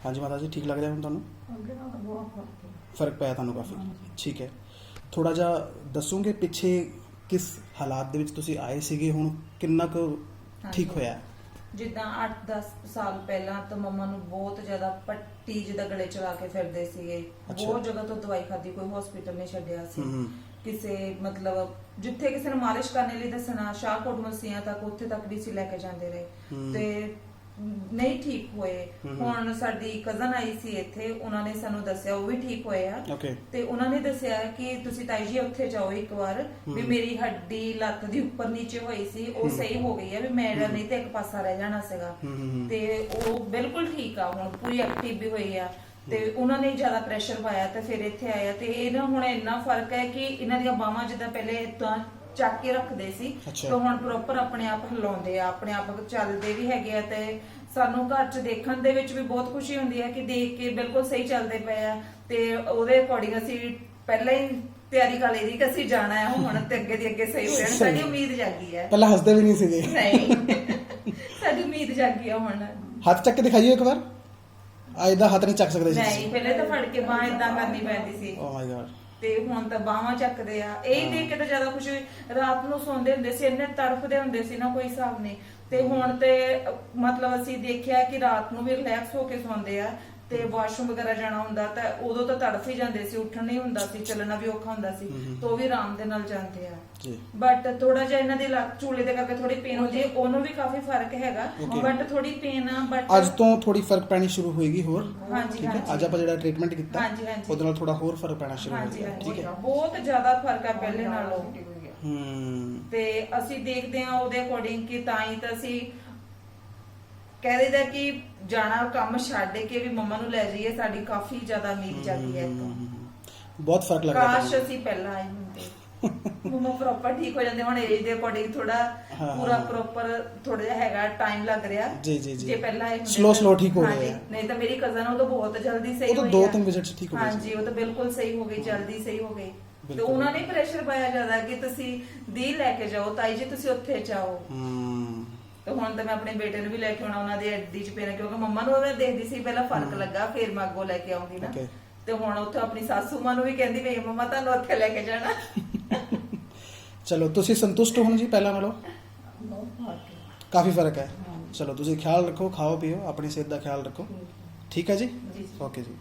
हाँ जी माता जी, ठीक लग रहा है ਤੁਹਾਨੂੰ? ਅੱਗੇ ਨਾਲ ਤਾਂ ਬਹੁਤ ਫਰਕ ਹੈ। ਫਰਕ ਪਿਆ ਤੁਹਾਨੂੰ ਕਾਫੀ? ਠੀਕ ਹੈ। ਥੋੜਾ ਜਿਹਾ ਦੱਸੋਗੇ ਪਿੱਛੇ ਕਿਸ ਹਾਲਾਤ ਦੇ ਵਿੱਚ ਤੁਸੀਂ ਆਏ ਸੀਗੇ, ਹੁਣ ਕਿੰਨਾ ਕੁ ਠੀਕ ਹੋਇਆ? ਜਿੱਦਾਂ 8-10 ਸਾਲ ਪਹਿਲਾਂ ਤਾਂ ਮੰਮਾ ਨੂੰ ਬਹੁਤ ਜ਼ਿਆਦਾ ਪੱਟੀ ਜਿੱਦਾਂ ਗਲੇ ਚਲਾ ਕੇ ਫਿਰਦੇ ਸੀਗੇ। ਬਹੁਤ ਜਗ੍ਹਾ ਤੋਂ ਦਵਾਈ ਖਾਦੀ, ਕੋਈ ਹਸਪੀਟਲ ਨਹੀਂ ਛੱਡਿਆ ਸੀ। ਕਿਸੇ ਮਤਲਬ ਜਿੱਥੇ ਕਿਸੇ ਨੂੰ ਮਾਲਿਸ਼ ਕਰਨ ਲਈ ਦੱਸਣਾ, ਸ਼ਾਹਕੋਟ ਮਸੀਆਂ ਤੱਕ, ਉੱਥੇ ਤੱਕ ਵੀ ਸੀ ਲੈ ਕੇ ਜਾਂਦੇ ਰਹੇ ਤੇ ਨਹੀਂ ਠੀਕ ਹੋਏ। ਹੁਣ ਸਾਡੀ ਕਜ਼ਨ ਆਈ ਸੀ ਇੱਥੇ, ਉਹਨਾਂ ਨੇ ਸਾਨੂੰ ਦੱਸਿਆ, ਉਹ ਵੀ ਠੀਕ ਹੋਏ ਆ। ਤੇ ਉਹਨਾਂ ਨੇ ਦੱਸਿਆ ਕਿ ਤੁਸੀਂ ਤਾਈ ਜੀ ਉੱਥੇ ਜਾਓ ਇੱਕ ਵਾਰ, ਵੀ ਮੇਰੀ ਹੱਡੀ ਲੱਤ ਦੀ ਉੱਪਰ ਨੀਚੇ ਹੋਈ ਸੀ, ਉਹ ਸਹੀ ਹੋ ਗਈ ਹੈ, ਵੀ ਮੇਰਾ ਨਹੀਂ ਤੇ ਇੱਕ ਪਾਸਾ ਰਹਿ ਜਾਣਾ ਸੀਗਾ। ਤੇ ਉਹ ਬਿਲਕੁਲ ਠੀਕ ਆ, ਹੁਣ ਪੂਰੀ ਐਕਟਿਵ ਵੀ ਹੋਈ ਆ। ਤੇ ਉਹਨਾਂ ਨੇ ਜ਼ਿਆਦਾ ਪ੍ਰੈਸ਼ਰ ਪਾਇਆ ਤੇ ਫਿਰ ਇੱਥੇ ਆਇਆ ਤੇ ਇਹਨਾਂ ਹੁਣ ਇੰਨਾ ਫਰਕ ਹੈ ਕਿ ਇਹਨਾਂ ਦੀਆਂ ਬਾਹਾਂ ਜਿੱਦਾਂ ਪਹਿਲੇ ਇਦਾਂ ਚੱਕ ਕੇ ਰੱਖਦੇ ਸੀ ਤੇ ਹੁਣ ਪ੍ਰੋਪਰ ਆਪਣੇ ਆਪ ਹਿਲਾਉਂਦੇ ਆ, ਆਪਣੇ ਆਪ ਚੱਲਦੇ ਵੀ ਹੈਗੇ ਆ। ਤੇ ਸਾਨੂੰ ਘਰ 'ਚ ਦੇਖਣ ਦੇ ਵਿੱਚ ਵੀ ਬਹੁਤ ਖੁਸ਼ੀ ਹੁੰਦੀ ਹੈ ਕਿ ਦੇਖ ਕੇ ਬਿਲਕੁਲ ਸਹੀ ਚੱਲਦੇ ਪਏ ਆ। ਤੇ ਉਹਦੇ ਅਕੋਰਡਿੰਗ ਅਸੀਂ ਪਹਿਲਾਂ ਹੀ ਤਿਆਰੀ ਕਰ ਲਈ ਕਿ ਅਸੀਂ ਜਾਣਾ ਹੈ ਹੁਣ ਤੇ ਅੱਗੇ ਦੀ ਅੱਗੇ ਸਹੀ ਹੋ ਜਾਣਾ। ਸਾਡੀ ਉਮੀਦ ਜਾਗੀ ਹੈ। ਪਹਿਲਾਂ ਹੱਸਦੇ ਵੀ ਨਹੀਂ ਸੀਗੇ? ਨਹੀਂ, ਸਾਡੀ ਉਮੀਦ ਜਾਗੀ ਆ ਹੁਣ। ਹੱਥ ਚੱਕ ਕੇ ਦਿਖਾਈਏ ਇੱਕ ਵਾਰ। ਇਹਦਾ ਹੱਥ ਨਹੀਂ ਚੱਕ ਸਕਦੇ ਸੀ? ਨਹੀਂ, ਪਹਿਲੇ ਤਾਂ ਫੜ ਕੇ ਬਾਹ ਇਦਾਂ ਕਰਨੀ ਪੈਂਦੀ ਸੀ। ਓ ਮਾਈ ਗॉड। ਤੇ ਹੁਣ ਤਾਂ ਬਾਹਾਂ ਚੱਕਦੇ ਆ। ਇਹ ਦੇਖ ਕੇ ਤਾਂ ਜ਼ਿਆਦਾ ਖੁਸ਼ੀ ਹੋਈ। ਰਾਤ ਨੂੰ ਸੌਂਦੇ ਹੁੰਦੇ ਸੀ, ਇੰਨੇ ਤੜਫਦੇ ਹੁੰਦੇ ਸੀ ਨਾ, ਕੋਈ ਹਿਸਾਬ ਨਹੀਂ। ਤੇ ਹੁਣ ਤੇ ਮਤਲਬ ਅਸੀਂ ਦੇਖਿਆ ਕਿ ਰਾਤ ਨੂੰ ਵੀ ਰਿਲੈਕਸ ਹੋ ਕੇ ਸੌਂਦੇ ਆ। ਤੇ ਵਾਸ਼ਰੂਮ ਵਗੈਰਾ ਜਾਣਾ ਹੁੰਦਾ ਤਾਂ ਉਦੋਂ ਤਾਂ ਤੜਫ ਹੀ ਜਾਂਦੇ ਸੀ, ਉੱਠਣ ਨਹੀਂ ਹੁੰਦਾ ਸੀ, ਚੱਲਣਾ ਵੀ ਔਖਾ ਹੁੰਦਾ ਸੀ, ਤਾਂ ਉਹ ਵੀ ਆਰਾਮ ਦੇ ਨਾਲ ਜਾਂਦੇ ਆ। ਬਟ ਥੋੜਾ ਜਿਹਾ ਇਹਨਾਂ ਦੀ ਲੱਤ ਝੂਲੇ ਦੇ ਕਰਕੇ ਥੋੜੀ ਪੇਨ ਹੋ ਜੇ, ਉਹਨੂੰ ਵੀ ਕਾਫੀ ਫਰਕ ਹੈਗਾ, ਬਟ ਥੋੜੀ ਪੇਨ ਆ। ਬਟ ਅੱਜ ਤੋਂ ਥੋੜੀ ਫਰਕ ਪੈਣੀ ਸ਼ੁਰੂ ਹੋਏਗੀ ਹੋਰ? ਹਾਂਜੀ ਹਾਂਜੀ। ਅੱਜ ਆਪਾਂ ਜਿਹੜਾ ਟ੍ਰੀਟਮੈਂਟ ਕੀਤਾ ਹਾਂਜੀ ਹਾਂਜੀ, ਉਹਦੇ ਨਾਲ ਥੋੜਾ ਹੋਰ ਫਰਕ ਪੈਣਾ ਸ਼ੁਰੂ ਹੋ ਗਿਆ। ਠੀਕ ਹੈ, ਬਹੁਤ ਜ਼ਿਆਦਾ ਫਰਕ ਆ ਪਹਿਲੇ ਨਾਲੋਂ। ਤੇ ਅਸੀਂ ਦੇਖਦੇ ਆ ਉਹਦੇ ਅਕੋਰਡਿੰਗ ਕਿ ਤਾਂ ਹੀ ਤਾਂ ਅਸੀਂ ਕਹਿ ਦਿੰਦਾ ਕਿ ਜਾਣਾ ਕੰਮ ਛੱਡ ਕੇ ਵੀ ਮੰਮਾ ਨੂੰ ਲੈ ਜਾਈਏ। ਸਾਡੀ ਕਾਫੀ ਜ਼ਿਆਦਾ ਉਮੀਦ ਜਾਗੀ ਹੈ। ਬਹੁਤ ਫਰਕ ਲੱਗ ਰਿਹਾ। ਕਾਸ਼ ਅਸੀਂ ਪਹਿਲਾਂ ਆਏ ਹੁੰਦੇ, ਮੰਮਾ ਪ੍ਰੋਪਰ ਠੀਕ ਹੋ ਜਾਂਦੇ। ਹੁਣ ਏਜ ਦੇ ਅਕੋਰਡਿੰਗ ਥੋੜਾ ਪੂਰਾ ਪ੍ਰੋਪਰ ਥੋੜਾ ਜਿਹਾ ਹੈਗਾ, ਟਾਈਮ ਲੱਗ ਰਿਹਾ। ਜੀ ਜੀ ਜੀ, ਜੇ ਪਹਿਲਾਂ ਆਏ ਸਲੋ ਠੀਕ ਹੋ ਰਿਹਾ ਹੈ। ਨਹੀਂ ਤਾਂ ਮੇਰੀ ਕਜ਼ਨ ਉਹ ਤਾਂ ਬਹੁਤ ਜਲਦੀ ਸਹੀ ਹੋਈ। ਉਹ ਤਾਂ 2-3 ਵਿਜ਼ਿਟਸ ਠੀਕ ਹੋ ਗਈ। ਹਾਂਜੀ, ਉਹ ਤਾਂ ਬਿਲਕੁਲ ਸਹੀ ਹੋ ਗਈ, ਜਲਦੀ ਸਹੀ ਹੋ ਗਈ। ਤੇ ਉਹਨਾਂ ਨੇ ਪ੍ਰੈਸ਼ਰ ਪਾਇਆ ਜ਼ਿਆਦਾ ਕਿ ਤੁਸੀਂ ਦੀ ਲੈ ਕੇ ਜਾਓ, ਤਾਈ ਜੀ ਤੁਸੀਂ ਉੱਥੇ ਜਾਓ। ਤੇ ਹੁਣ ਤਾਂ ਮੈਂ ਆਪਣੇ ਬੇਟੇ ਨੂੰ ਵੀ ਲੈ ਕੇ ਆਉਣਾ, ਉਹਨਾਂ ਦੀ ਅੱਡੀ ਚ ਪੈਣਾ, ਕਿਉਂਕਿ ਮੰਮਾ ਨੂੰ ਮੈਂ ਦੇਖਦੀ ਸੀ ਪਹਿਲਾਂ ਫਰਕ ਲੱਗਾ, ਫਿਰ ਮੈਂ ਅੱਗੋਂ ਲੈ ਕੇ ਆਉਂਗੀ ਨਾ। ਤੇ ਹੁਣ ਉੱਥੇ ਆਪਣੀ ਸਾਸੂ ਮਾਂ ਨੂੰ ਵੀ ਕਹਿੰਦੀ ਵੀ ਮੰਮਾ ਤੁਹਾਨੂੰ ਉੱਥੇ ਲੈ ਕੇ ਜਾਣਾ। ਚਲੋ, ਤੁਸੀਂ ਸੰਤੁਸ਼ਟ ਹੋ ਜੀ ਪਹਿਲਾਂ ਨਾਲੋਂ? ਕਾਫੀ ਫਰਕ ਹੈ। ਚਲੋ, ਤੁਸੀਂ ਖਿਆਲ ਰੱਖੋ, ਖਾਓ ਪੀਓ, ਆਪਣੀ ਸਿਹਤ ਦਾ ਖਿਆਲ ਰੱਖੋ। ਠੀਕ ਹੈ ਜੀ, ਓਕੇ ਜੀ।